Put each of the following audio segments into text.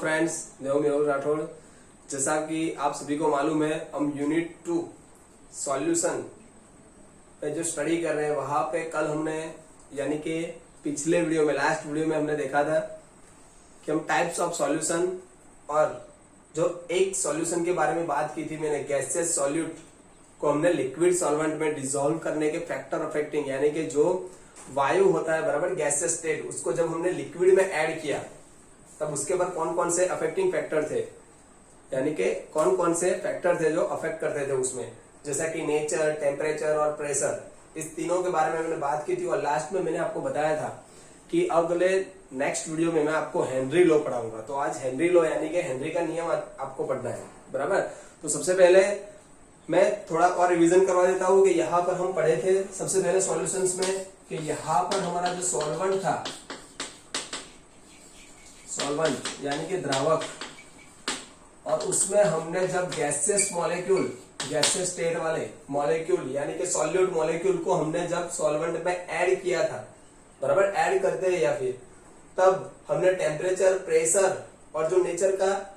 Friends, मैं हूं मेहुल राठौड़। जैसा कि आप सभी को मालूम है, हम यूनिट 2 सॉल्यूशन पे जो स्टडी कर रहे हैं, वहां पे कल हमने यानी कि पिछले वीडियो में, लास्ट वीडियो में हमने देखा था कि हम टाइप्स ऑफ सॉल्यूशन और जो एक सॉल्यूशन के बारे में बात की थी मैंने, गैसेस सॉल्यूट को हमने लिक्विड सॉल्वेंट में डिसॉल्व करने के फैक्टर अफेक्टिंग, यानी कि जो वायु होता है बराबर गैसेस स्टेट, उसको जब हमने लिक्विड में ऐड किया तब उसके बाद कौन कौन से अफेक्टिंग फैक्टर थे, यानी कि कौन कौन से फैक्टर थे जो अफेक्ट करते थे उसमें, जैसा कि नेचर, टेम्परेचर और प्रेशर। इस तीनों के बारे में मैंने बात की थी और लास्ट में मैंने आपको बताया था कि अगले नेक्स्ट वीडियो में मैं आपको हेनरी लॉ पढ़ाऊंगा। तो आज हेनरी लॉ यानी कि हेनरी का नियम आपको पढ़ना है, बराबर। तो सबसे पहले मैं थोड़ा और रिवीजन करवा देता हूँ कि यहाँ पर हम पढ़े थे सबसे पहले सॉल्यूशंस में कि यहाँ पर हमारा जो सॉल्वेंट था, सॉल्वेंट यानी कि द्रावक, और उसमें हमने जब गैसेस मॉलिक्यूल, गैसेस स्टेट वाले मॉलिक्यूल यानी कि सॉल्यूट मॉलिक्यूल को हमने जब सॉल्वेंट में ऐड किया था, बराबर, ऐड करते हैं या फिर तब हमने टेम्परेचर, प्रेशर और जो नेचर का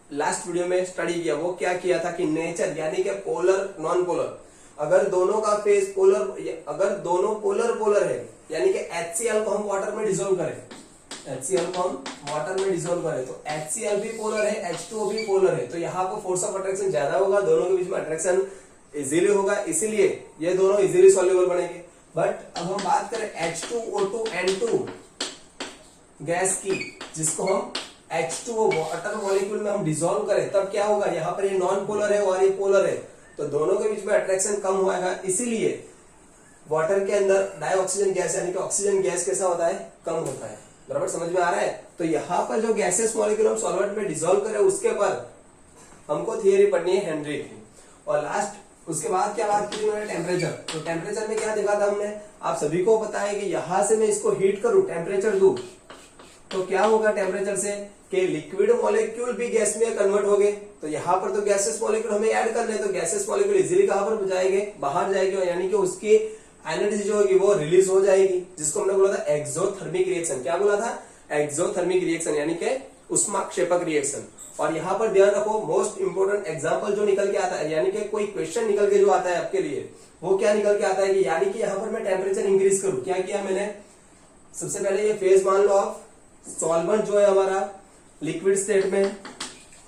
लास्ट वीडियो में स्टडी किया, वो क्या किया था कि नेचर यानी कि पोलर, नॉन पोलर, अगर दोनों का फेज पोलर, अगर दोनों पोलर पोलर है यानी कि HCl को हम वाटर में डिसॉल्व करें, HCl को हम वाटर में डिसॉल्व करें तो HCl भी पोलर है, H2O भी पोलर है, तो यहाँ पर फोर्स ऑफ अट्रैक्शन ज्यादा होगा, दोनों के बीच में अट्रैक्शन इजीली होगा, इसीलिए ये दोनों इजीली सॉल्युबल बनेंगे। बट अब हम बात करें H2O2N2 गैस की, जिसको हम H2O वाटर मॉलिक्यूल में हम डिसॉल्व करें, तब क्या होगा, यहाँ पर ये नॉन पोलर है और ये पोलर है, तो दोनों के बीच में अट्रैक्शन कम होगा, इसीलिए वाटर के अंदर डाइऑक्सीजन गैस यानी कि ऑक्सीजन गैस कैसा होता है, कम होता है, बराबर, समझ में आ रहा है। तो यहाँ पर जो गैसेस मॉलिक्यूल हम सॉल्वेंट में डिसॉल्व करें उसके पर हमको थियरी पढ़नी है हेनरी की। और लास्ट उसके बाद क्या बात की थी मैंने, टेम्परेचर। तो टेम्परेचर में क्या देखा था हमने, आप सभी को पता है कि यहां से मैं इसको हीट करूं, टेम्परेचर दूं, तो क्या होगा टेम्परेचर से कि लिक्विड मॉलिक्यूल भी गैस में कन्वर्ट हो गए। तो यहाँ पर तो गैसेस मॉलिक्यूल हमें ऐड करने हैं, तो गैसेस मॉलिक्यूल इजीली कहां पर जाएंगे, बाहर जाएंगे, यानी कि उसकी एनर्जी जो होगी वो रिलीज हो जाएगी, जिसको हमने बोला था एक्सोथर्मिक रिएक्शन। क्या बोला था, एक्सोथर्मिक रिएक्शन यानी कि ऊष्माक्षेपक रिएक्शन। और यहाँ पर ध्यान रखो, मोस्ट इंपोर्टेंट एग्जांपल जो निकल के आता है, यानी कि कोई क्वेश्चन निकल के जो आता है आपके लिए, वो क्या निकल के आता है कि यानी कि यहाँ पर मैं टेम्परेचर इंक्रीज करूं, क्या किया मैंने, सबसे पहले ये फेज मान लो ऑफ सॉल्वेंट जो है हमारा लिक्विड स्टेट में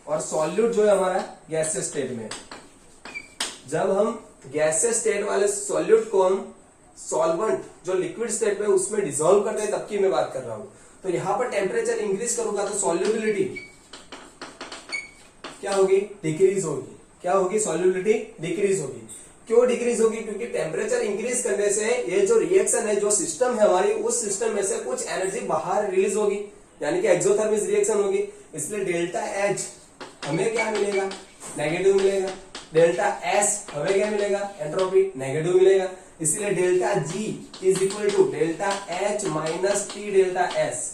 और सॉल्यूट जो है हमारा गैसेस स्टेट में। जब हम गैसेस स्टेट वाले सॉल्यूट को हम सॉल्वेंट जो लिक्विड स्टेट में उसमें डिसॉल्व करते हैं, तब की मैं बात कर रहा हूं। तो यहां पर टेम्परेचर इंक्रीज करूंगा तो सॉल्युबिलिटी क्या होगी, डिक्रीज होगी। क्या होगी, सॉल्युबिलिटी डिक्रीज होगी। क्यों डिक्रीज होगी, क्योंकि टेम्परेचर इंक्रीज करने से ये जो रिएक्शन है, जो सिस्टम है हमारी, उस सिस्टम में से कुछ एनर्जी बाहर रिलीज होगी, यानी कि एक्सोथर्मिक रिएक्शन होगी। इसलिए डेल्टा H हमें क्या मिलेगा, नेगेटिव मिलेगा। डेल्टा S हमें क्या मिलेगा, एंट्रोपी, नेगेटिव मिलेगा। इसलिए delta G is equal to delta H minus T delta S।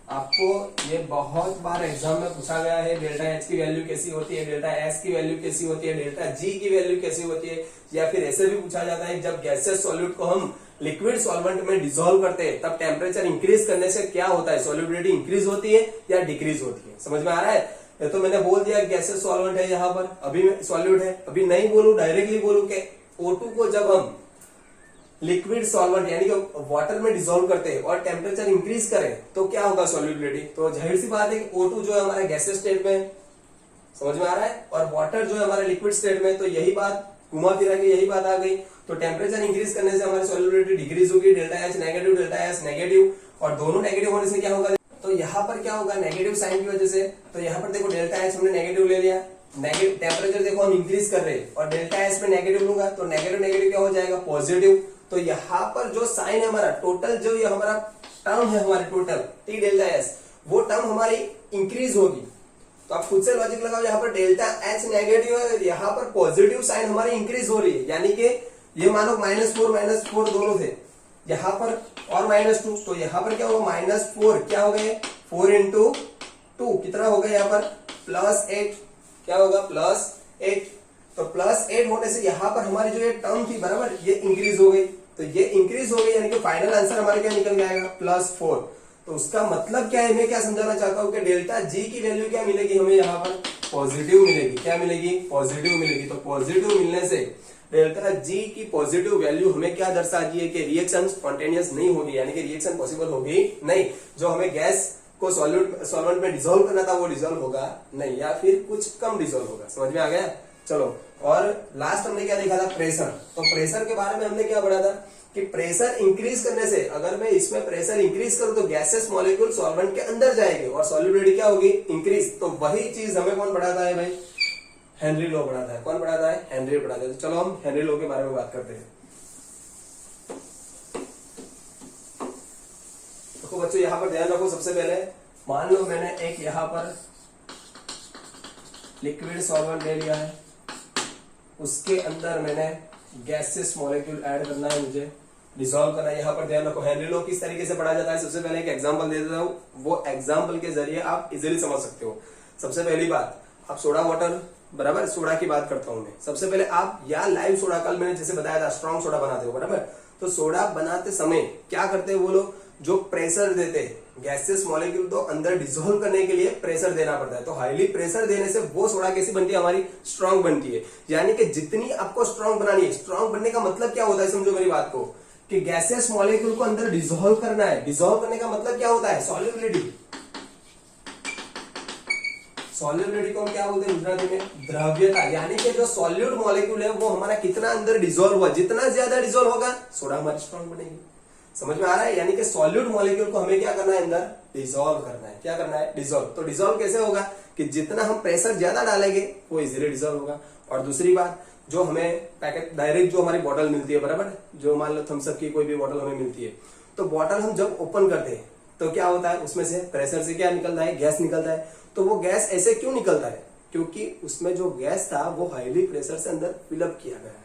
आपको ये बहुत बार एग्जाम में पूछा गया है, डेल्टा H की वैल्यू कैसी होती है, डेल्टा S की वैल्यू कैसी होती है, डेल्टा G की वैल्यू कैसी होती है, या फिर ऐसे भी पूछा जाता है जब गैसेस सॉल्यूट को हम लिक्विड सॉल्वेंट में डिसॉल्व करते हैं तब टेम्परेचर इंक्रीज करने से क्या होता है, सॉल्युबिलिटी इंक्रीज होती है या डिक्रीज होती है। समझ में आ रहा है। ये तो मैंने बोल दिया गैसेस सॉल्वेंट है, यहाँ पर अभी सॉल्यूट है, अभी नहीं बोलू, डायरेक्टली बोलू कि O2 को जब हम लिक्विड सॉल्वेंट यानी कि वाटर में डिसॉल्व करते हैं और टेम्परेचर इंक्रीज करें तो क्या होगा, सॉल्युबिलिटी। तो जाहिर सी बात है कि O2 जो है हमारा गैसेस स्टेट में, समझ में आ रहा है, और वाटर जो है हमारे लिक्विड स्टेट में, तो यही बात घुमा फिरा के यही बात आ गई। तो टेम्परेचर इंक्रीज करने से हमारी सॉल्युबिलिटी डिक्रीज होगी, delta H negative, delta S negative, और दोनों नेगेटिव होने से क्या होगा, तो यहाँ पर क्या होगा, नेगेटिव साइन की वजह से। तो यहाँ पर देखो डेल्टा H हमने नेगेटिव ले लिया, नेगेटिव टेम्परेचर देखो हम इंक्रीज कर रहे हैं और डेल्टा S में नेगेटिव लूंगा तो नेगेटिव नेगेटिव क्या हो जाएगा, पॉजिटिव। तो यहाँ पर जो साइन है हमारा टोटल, जो ये हमारा टर्म है हमारी टोटल T डेल्टा S, वो टर्म हमारी इंक्रीज होगी। तो आप खुद से लॉजिक लगाओ, यहाँ पर डेल्टा H नेगेटिव है, यहाँ पर पॉजिटिव साइन हमारी इंक्रीज हो रही है, यानी कि ये मानो -4 दोनों थे, यहाँ पर और -2, तो यहाँ पर क्या होगा, -4 क्या हो गए, 4 इंटू 2 कितना हो गया, यहाँ पर +8, क्या होगा, +8। तो +8 होने से यहाँ पर हमारी जो ये टर्म थी, बराबर, ये इंक्रीज हो गई। तो ये इंक्रीज हो गई यानी कि फाइनल आंसर हमारे क्या निकल के आएगा, +4। तो उसका मतलब क्या है, मैं क्या समझाना चाहता हूं कि डेल्टा जी की वैल्यू क्या मिलेगी हमें यहाँ पर, पॉजिटिव मिलेगी। क्या मिलेगी, पॉजिटिव मिलेगी। तो पॉजिटिव मिलने से डेल्टा जी की पॉजिटिव वैल्यू हमें क्या दर्शाती है कि रिएक्शन स्पॉन्टेनियस नहीं होगी, यानी कि रिएक्शन पॉसिबल होगी नहीं। जो हमें गैस को सॉल्वेंट में डिसॉल्व करना था वो डिसॉल्व होगा नहीं, या फिर कुछ कम डिसॉल्व होगा। समझ में आ गया। चलो, और लास्ट हमने क्या देखा था, प्रेशर। तो प्रेशर के बारे में हमने क्या पढ़ा था कि प्रेशर इंक्रीज करने से, अगर मैं इसमें प्रेशर इंक्रीज करूं तो गैसेस मॉलिक्यूल सॉल्वेंट के अंदर जाएंगे और सॉल्युबिलिटी क्या होगी, इंक्रीज। तो वही चीज हमें कौन पढ़ाता है भाई, हेनरी लॉ पढ़ाता है। कौन पढ़ाता है, हेनरी पढ़ाता है। तो चलो हम हेनरी लॉ के बारे में बात करते हैं। देखो बच्चों, यहां पर ध्यान रखो, सबसे पहले मान लो मैंने एक यहां पर लिक्विड सॉल्वेंट ले लिया है, उसके अंदर मैंने गैसेस मॉलिक्यूल ऐड करना है, मुझे डिसॉल्व करना है। यहाँ पर ध्यान रखो हेनरी लॉ किस तरीके से पढ़ा जाता है। सबसे पहले एक एग्जांपल दे देता हूँ, वो एग्जांपल के जरिए आप इजीली समझ सकते हो। सबसे पहली बात, आप सोडा वाटर, बराबर, सोडा की बात करता हूं मैं। सबसे पहले आप या लाइव सोडा, कल मैंने जैसे बताया था स्ट्रॉन्ग सोडा बनाते हो, बराबर। तो सोडा बनाते समय क्या करते हैं वो लोग, जो प्रेशर देते हैं गैसेस मॉलिक्यूल तो अंदर डिसॉल्व करने के लिए प्रेशर देना पड़ता है। तो हाईली प्रेशर देने से वो सोडा कैसी बनती है, हमारी स्ट्रॉन्ग बनती है। यानी कि जितनी आपको स्ट्रॉन्ग बनानी है, स्ट्रॉन्ग बनने का मतलब क्या होता है, समझो मेरी बात को, कि गैसेस मॉलिक्यूल को अंदर डिसॉल्व करना है। डिसॉल्व करने का मतलब क्या होता है, सॉल्युबिलिटी। सॉल्युबिलिटी को हम क्या बोलते हैं गुजराती में, द्रव्यता। यानी कि जो सॉल्यूट मॉलिक्यूल है वो हमारा कितना अंदर डिसॉल्व हुआ, जितना ज्यादा डिसॉल्व होगा सोडा हमारी स्ट्रॉन्ग बनेगी। समझ में आ रहा है। यानी कि सॉल्यूट मॉलिक्यूल को हमें क्या करना है, अंदर डिसॉल्व करना है। क्या करना है, डिसॉल्व। तो डिसॉल्व कैसे होगा कि जितना हम प्रेशर ज्यादा डालेंगे वो इजीली डिसॉल्व होगा। और दूसरी बात, जो हमें पैकेट डायरेक्ट जो हमारी बॉटल मिलती है, बराबर, जो मान लो थम्स अप की कोई भी बॉटल हमें मिलती है, तो बॉटल हम जब ओपन करते हैं तो क्या होता है, उसमें से प्रेशर से क्या निकलता है, गैस निकलता है। तो वो गैस ऐसे क्यों निकलता है, क्योंकि उसमें जो गैस था वो हाईली प्रेशर से अंदर फिलअप किया गया है।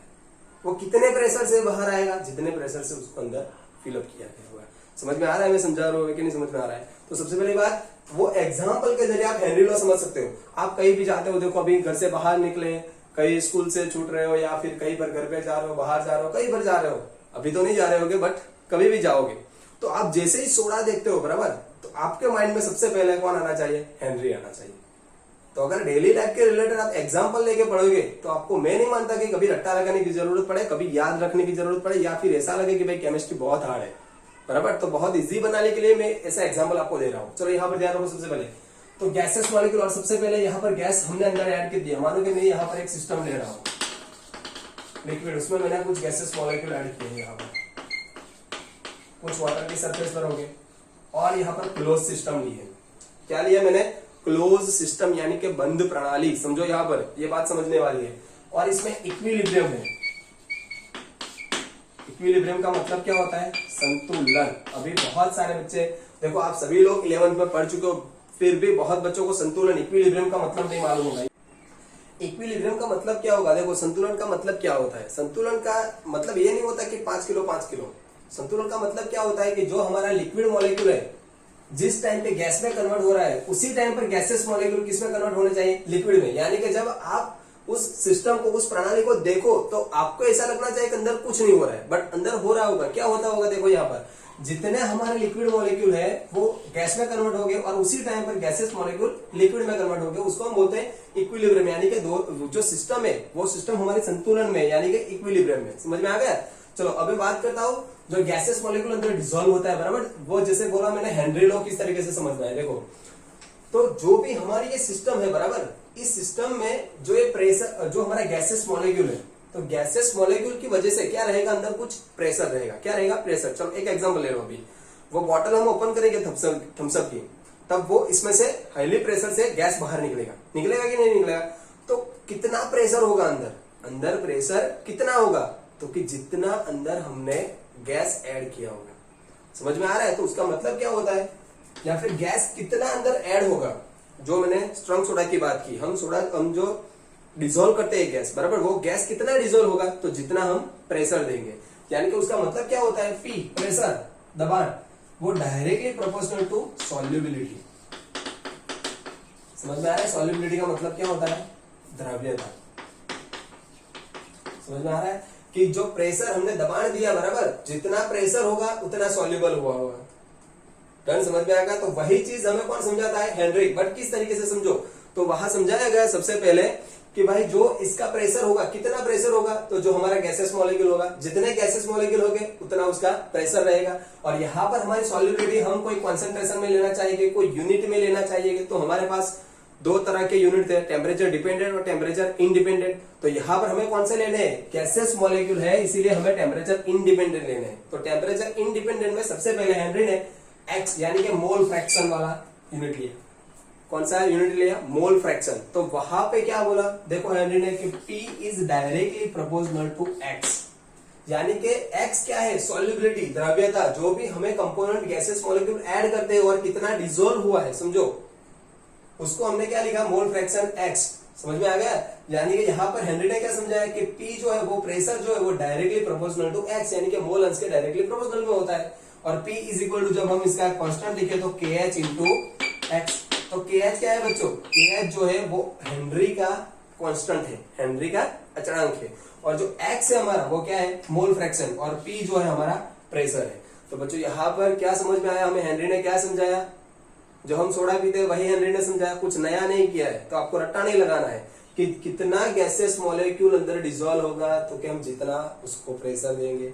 वो कितने प्रेशर से बाहर आएगा, जितने प्रेशर से उसको अंदर फिलअप किया गया हुआ है। समझ में आ रहा है, मैं समझा रहा हूँ कि नहीं समझ में आ रहा है। तो सबसे पहली बात, वो एग्जाम्पल के जरिए आप हेनरी लॉ समझ सकते हो। आप कहीं भी जाते हो, देखो अभी घर से बाहर निकले, कहीं स्कूल से छूट रहे हो, या फिर कहीं पर घर पे जा रहे हो, बाहर जा रहे हो, कहीं पर जा रहे हो, अभी तो नहीं जा रहे होगे बट कभी भी जाओगे, तो आप जैसे ही सोडा देखते हो, बराबर, तो आपके माइंड में सबसे पहले कौन आना चाहिए, हेनरी आना चाहिए। तो अगर डेली लाइफ के रिलेटेड आप एग्जांपल लेके पढ़ोगे तो आपको, मैं नहीं मानता कि कभी रट्टा लगाने की जरूरत पड़े, कभी याद रखने की जरूरत पड़े, या फिर ऐसा लगे कि भाई केमिस्ट्री बहुत हार्ड है, बराबर। तो बहुत इजी बनाने के लिए मैं ऐसा एग्जांपल आपको दे रहा हूँ। चलो यहाँ पर ध्यान रखो, सबसे पहले तो गैसेस मॉलिक्यूल, और सबसे पहले यहाँ पर गैस हमने अंदर ऐड कर दिया। मानो कि मैं यहाँ पर एक सिस्टम ले रहा हूँ लिक्विड, उसमें मैंने कुछ गैसेस मॉलिक्यूल ऐड किए हैं, यहाँ पर कुछ वाटर की सरफेस पर होंगे, और यहाँ पर क्लोज सिस्टम ली है। क्या लिया मैंने, क्लोज सिस्टम, यानी कि बंद प्रणाली। समझो यहाँ पर ये बात समझने वाली है। और इसमें इक्विलिब्रियम है। इक्विलिब्रियम का मतलब क्या होता है, संतुलन। अभी बहुत सारे बच्चे, देखो आप सभी लोग 11th में पढ़ चुके हो, फिर भी बहुत बच्चों को संतुलन, इक्विलिब्रियम का मतलब नहीं मालूम होगा। इक्विलिब्रियम का मतलब क्या होगा, देखो संतुलन का मतलब क्या होता है। संतुलन का मतलब ये नहीं होता कि 5 किलो 5 किलो। संतुलन का मतलब क्या होता है कि जो हमारा लिक्विड मॉलिक्यूल है जिस टाइम पे गैस में कन्वर्ट हो रहा है, उसी टाइम पर गैसेस मॉलिक्यूल किस में कन्वर्ट होने चाहिए, लिक्विड में। यानी कि जब आप उस सिस्टम को, उस प्रणाली को देखो तो आपको ऐसा लगना चाहिए कि अंदर कुछ नहीं हो रहा है, बट अंदर हो रहा होगा। क्या होता होगा, देखो यहाँ पर जितने हमारे लिक्विड मॉलिक्यूल है वो गैस में कन्वर्ट हो गए, और उसी टाइम पर गैसेस मॉलिक्यूल लिक्विड में कन्वर्ट हो गए। उसको हम बोलते हैं इक्विलिब्रियम, यानी कि दो जो सिस्टम है वो सिस्टम हमारे संतुलन में, यानी कि इक्विलिब्रियम में। समझ में आ गया। चलो अभी बात करता हूँ जो गैसेस मॉलिक्यूल अंदर डिसॉल्व होता है, बराबर, वो जैसे बोला मैंने हेनरी लॉ किस तरीके से समझना है। देखो, तो जो भी हमारी ये सिस्टम है, बराबर, इस सिस्टम में जो ये प्रेशर, जो हमारा गैसेस मॉलिक्यूल है, तो गैसेस मॉलिक्यूल की वजह से क्या रहेगा, अंदर कुछ प्रेशर रहेगा। क्या रहेगा, प्रेशर। चलो एक एग्जांपल ले लो। अभी वो बॉटल हम ओपन करेंगे थम्सअप की, तब वो इसमें से हाईली प्रेशर से गैस बाहर निकलेगा। निकलेगा कि नहीं निकलेगा, तो कितना प्रेशर होगा अंदर, अंदर प्रेशर कितना होगा, तो कि जितना अंदर हमने गैस ऐड किया होगा। समझ में आ रहा है। तो उसका मतलब क्या होता है, या फिर गैस कितना अंदर ऐड होगा। जो मैंने स्ट्रॉन्ग सोडा की बात की, हम जो डिसॉल्व करते हैं गैस, बराबर, वो गैस कितना डिसॉल्व होगा, तो जितना हम प्रेशर देंगे। यानी कि उसका मतलब क्या होता है, पी, प्रेशर, दबाव, वो डायरेक्टली प्रोपोर्शनल टू सॉल्युबिलिटी। समझ में आ रहा है। सॉल्युबिलिटी का मतलब क्या होता है, द्रव्यता। समझ में आ रहा है कि जो प्रेशर हमने दबाण दिया, बराबर, जितना प्रेशर होगा उतना सॉल्युबल हुआ होगा। डन, समझ में आएगा। तो वही चीज हमें कौन समझाता है, हेनरी। बट किस तरीके से समझो, तो वहां समझाया गया सबसे पहले कि भाई जो इसका प्रेशर होगा, कितना प्रेशर होगा, तो जो हमारा गैसेस मॉलिक्यूल होगा, जितने गैसेस मॉलिक्यूल होंगे उतना उसका प्रेशर रहेगा। और यहाँ पर हमारी सॉल्युबिलिटी हम कोई कॉन्सेंट्रेशन में लेना चाहिए, कोई यूनिट में लेना चाहिए, तो हमारे पास दो तरह के यूनिट थे, टेम्परेचर डिपेंडेंट और टेम्परेचर इंडिपेंडेंट। तो यहाँ पर हमें कौन से लेने हैं, गैसेस मॉलिक्यूल है, इसीलिए हमें टेम्परेचर इंडिपेंडेंट लेने हैं। तो टेम्परेचर इंडिपेंडेंट में सबसे पहले हेनरी ने एक्स यानी कि मोल फ्रैक्शन वाला यूनिट लिया। कौन सा यूनिट लिया, मोल फ्रैक्शन। तो वहां पे क्या बोला, देखो हेनरी ने कि P is directly proportional to X, यानी कि X क्या है, सॉल्युबिलिटी, द्रव्यता, जो भी हमें कंपोनेंट गैसेस मॉलिक्यूल ऐड करते हैं और कितना डिसॉल्व हुआ है, समझो उसको हमने क्या लिखा, मोल फ्रैक्शन X। समझ में आ गया। यानी कि यहाँ पर हेनरी ने क्या समझाया कि P जो है वो प्रेशर जो है वो डायरेक्टली प्रोपोर्शनल टू X, यानी कि मोल अंश के डायरेक्टली प्रोपोर्शनल में होता है। और P इज इक्वल टू, जब हम इसका कांस्टेंट लिखे तो KH इंटू X। तो KH क्या है बच्चों, KH जो है वो हेनरी का कांस्टेंट है, हेनरी का अचरांक है। और जो X है हमारा वो क्या है, मोल फ्रैक्शन, और P जो है हमारा प्रेशर है। तो बच्चों यहाँ पर क्या समझ में आया, हमें हेनरी ने क्या समझाया, जो हम सोडा पीते हैं वही हेनरी ने समझाया, कुछ नया नहीं किया है। तो आपको रट्टा नहीं लगाना है कि कितना गैसेस मॉलिक्यूल अंदर डिसॉल्व होगा तो क्या हम जितना उसको प्रेशर देंगे,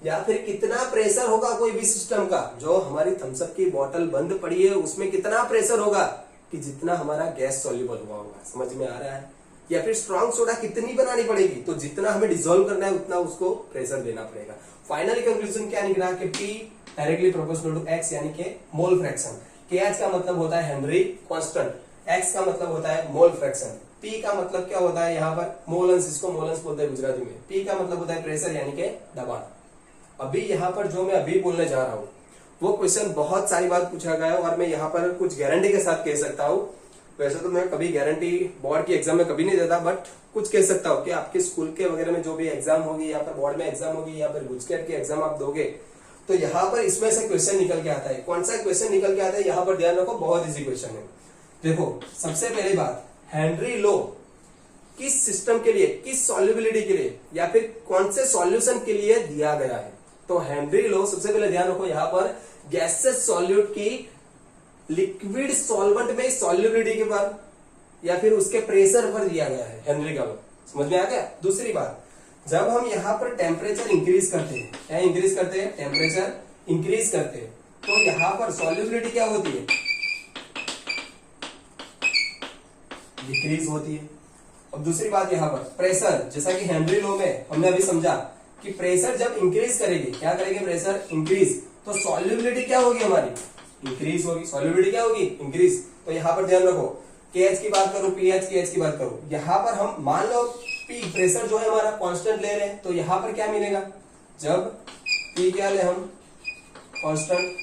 या फिर कितना प्रेशर होगा कोई भी सिस्टम का, जो हमारी थम्सअप की बोतल बंद पड़ी है उसमें कितना प्रेशर होगा कि जितना हमारा गैस सॉल्युबल हुआ होगा। समझ में आ रहा है। या फिर स्ट्रॉन्ग सोडा कितनी बनानी पड़ेगी, तो जितना हमें डिसॉल्व करना है उतना उसको प्रेशर देना पड़ेगा। फाइनली कंक्लूजन क्या निकला कि P directly proportional to X, यानी कि मोल फ्रैक्शन। KH का मतलब होता है हेनरी कांस्टेंट, X का मतलब होता है मोल फ्रैक्शन, P का मतलब क्या होता है यहाँ पर मोलंस, इसको मोलंस बोलते हैं गुजराती में। P का मतलब होता है प्रेशर यानी कि दबाव। अभी यहाँ पर जो मैं अभी बोलने जा रहा हूँ वो क्वेश्चन बहुत सारी बात पूछा गया है, और मैं यहाँ पर कुछ गारंटी के साथ कह सकता हूँ। वैसे तो मैं कभी गारंटी बोर्ड की एग्जाम में कभी नहीं देता, बट कुछ कह सकता हूँ कि आपके स्कूल के वगैरह में जो भी एग्जाम होगी, या फिर बोर्ड में एग्जाम होगी, या फिर गुजकेट की एग्जाम आप दोगे, तो यहाँ पर इसमें से क्वेश्चन निकल के आता है। कौन सा क्वेश्चन निकल के आता है, यहाँ पर ध्यान रखो, बहुत इजी क्वेश्चन है। देखो सबसे पहली बात, हेनरी लॉ किस सिस्टम के लिए, किस सॉल्युबिलिटी के लिए, या फिर कौन से सॉल्यूशन के लिए दिया गया है। तो हेनरी लॉ सबसे पहले ध्यान रखो, यहाँ पर गैसेस सॉल्यूट की लिक्विड सॉल्वेंट में सॉल्युबिलिटी के पर या फिर उसके प्रेशर पर दिया गया है, हेनरी का लॉ। समझ में आ गया। दूसरी बात, जब हम यहाँ पर टेम्परेचर इंक्रीज करते हैं, क्या इंक्रीज करते हैं, टेम्परेचर इंक्रीज करते हैं, तो यहाँ पर सॉल्युबिलिटी क्या होती है, डिक्रीज होती है। अब दूसरी बात, यहाँ पर प्रेशर, जैसा कि हेनरी लॉ में हमने अभी समझा कि प्रेशर जब इंक्रीज करेगी, क्या करेगी, प्रेशर इंक्रीज, तो सॉल्युबिलिटी क्या होगी हमारी, इंक्रीज होगी। सॉल्युबिलिटी क्या होगी, इंक्रीज। तो यहाँ पर ध्यान रखो, KH की बात करूं, PH KH की बात करूं, यहाँ पर हम मान लो P प्रेशर जो है हमारा कांस्टेंट ले रहे हैं, तो यहाँ पर क्या मिलेगा, जब P क्या ले हम, कांस्टेंट,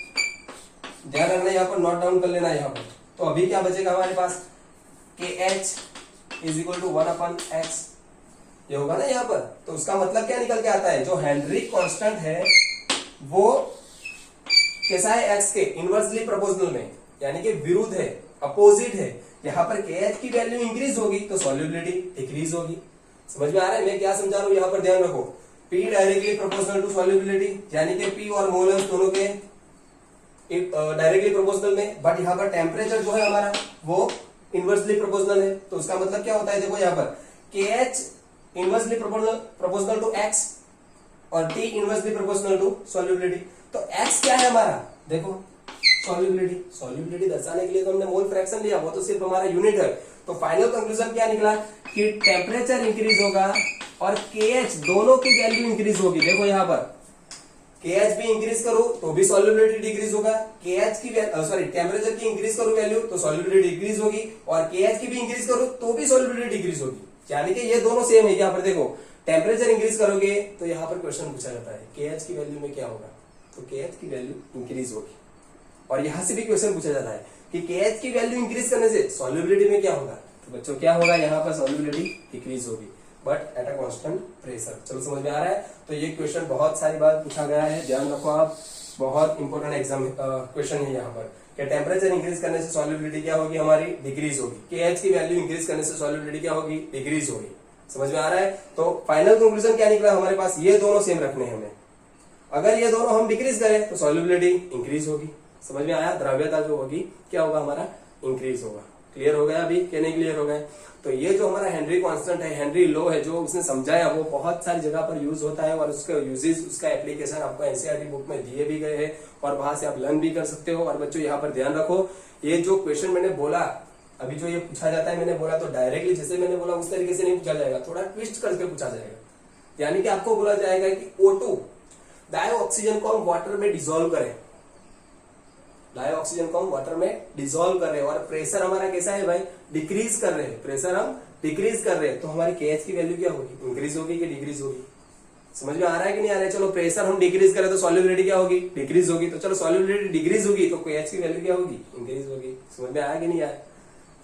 ध्यान रखना यहाँ पर, नोट डाउन कर लेना यहाँ पर। तो अभी क्या बचेगा हमारे पास, KH is equal to 1/x, ये होगा ना यहाँ पर। तो उसका मतलब क्या निकल के आता है, जो हेनरी कांस्टेंट है वो कैसा है, x के इनवर्सली प्रोपोर्शनल में, यानी कि विरुद्ध है, अपोजिट है। यहाँ पर KH की वैल्यू इंक्रीज होगी तो सॉल्युबिलिटी डिक्रीज होगी। समझ में आ रहा है मैं क्या समझा रहा हूँ, यहाँ पर ध्यान रखो। P directly proportional to solubility, यानी कि P और मोलर्स दोनों के डायरेक्टली प्रोपोर्शनल में, बट यहाँ पर टेम्परेचर जो है हमारा वो इनवर्सली प्रोपोर्शनल है। तो उसका मतलब क्या होता है, देखो यहाँ पर KH inversely proportional to X और T inversely proportional to solubility. तो X क्या है हमारा, देखो सॉल्युबिलिटी, सॉल्युबिलिटी दर्शाने के लिए तो हमने मोल फ्रैक्शन लिया, वो तो सिर्फ हमारा यूनिट है। तो फाइनल कंक्लूजन क्या निकला कि टेम्परेचर इंक्रीज होगा और KH दोनों की वैल्यू इंक्रीज होगी। देखो यहाँ पर KH भी इंक्रीज करो तो भी सॉल्युबिलिटी डिक्रीज होगा, KH की टेम्परेचर की इंक्रीज करो वैल्यू तो सॉल्युबिलिटी डिक्रीज होगी, और KH की भी इंक्रीज करो तो भी सॉल्युबिलिटी डिक्रीज होगी। यानी कि ये दोनों सेम है। यहाँ पर देखो टेम्परेचर इंक्रीज करोगे तो यहाँ पर क्वेश्चन पूछा जाता है KH की वैल्यू में क्या होगा, तो KH की वैल्यू इंक्रीज होगी। और यहां से भी क्वेश्चन पूछा जाता है कि KH की वैल्यू इंक्रीज करने से सॉल्युबिलिटी में क्या होगा, तो बच्चों क्या होगा, यहाँ पर सॉल्युबिलिटी डिक्रीज होगी, but at a constant pressure. चलो समझ में आ रहा है। तो ये क्वेश्चन बहुत सारी बार पूछा गया है, ध्यान रखो आप, बहुत इंपॉर्टेंट एग्जाम क्वेश्चन है यहाँ पर कि टेम्परेचर इंक्रीज करने से सॉल्युबिलिटी क्या होगी हमारी, डिक्रीज होगी। KH की वैल्यू इंक्रीज करने से सॉल्युबिलिटी क्या होगी, डिक्रीज होगी। समझ में आ रहा है। तो फाइनल कंक्लूजन क्या निकला हमारे पास, ये दोनों सेम रखने हैं हमें। अगर ये दोनों हम डिक्रीज करें तो सॉल्युबिलिटी इंक्रीज होगी, समझ में आया? द्रव्यता जो होगी क्या होगा, हमारा इंक्रीज होगा। क्लियर हो गया अभी कि नहीं क्लियर हो गया? तो ये जो हमारा हेनरी कांस्टेंट है, हेनरी लॉ है, जो उसने समझाया वो बहुत सारी जगह पर यूज होता है और उसका यूजेस, उसका एप्लीकेशन आपको एनसीईआरटी बुक में दिए भी गए हैं और वहां से आप लर्न भी कर सकते हो। और बच्चों यहाँ पर ध्यान रखो, ये जो क्वेश्चन मैंने बोला अभी, जो ये पूछा जाता है, मैंने बोला तो डायरेक्टली जैसे मैंने बोला उस तरीके से नहीं पूछा जाएगा, थोड़ा ट्विस्ट करके पूछा जाएगा। यानी कि आपको बोला जाएगा कि O2 डाई ऑक्सीजन को हम वाटर में डिसॉल्व करें, डाई ऑक्सीजन को हम वाटर में डिसॉल्व कर रहे हैं और प्रेशर हमारा कैसा है भाई, डिक्रीज कर रहे हैं, प्रेशर हम डिक्रीज कर रहे हैं, तो हमारी KH की वैल्यू क्या होगी, इंक्रीज होगी कि डिक्रीज होगी? समझ में आ रहा है कि नहीं आ रहा है? चलो प्रेशर हम डिक्रीज करें तो सॉल्युबिलिटी क्या होगी, डिक्रीज होगी। तो चलो सॉल्युबिलिटी डिक्रीज होगी तो KH की वैल्यू क्या होगी, इंक्रीज होगी। समझ में आया कि नहीं आया?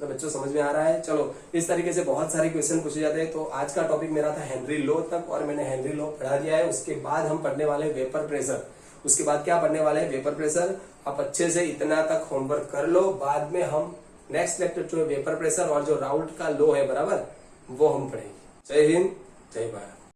तो बच्चों समझ में आ रहा है? चलो इस तरीके से बहुत सारे क्वेश्चन पूछे जाते हैं। तो आज का टॉपिक मेरा था हेनरी लॉ तक और मैंने हेनरी लॉ पढ़ा दिया है। उसके बाद हम पढ़ने वाले वेपर प्रेशर। उसके बाद क्या पढ़ने वाले हैं, वेपर प्रेशर। आप अच्छे से इतना तक होमवर्क कर लो, बाद में हम नेक्स्ट लेक्चर जो है वेपर प्रेशर और जो राउल्ट का लॉ है बराबर, वो हम पढ़ेंगे। जय हिंद, जय भारत।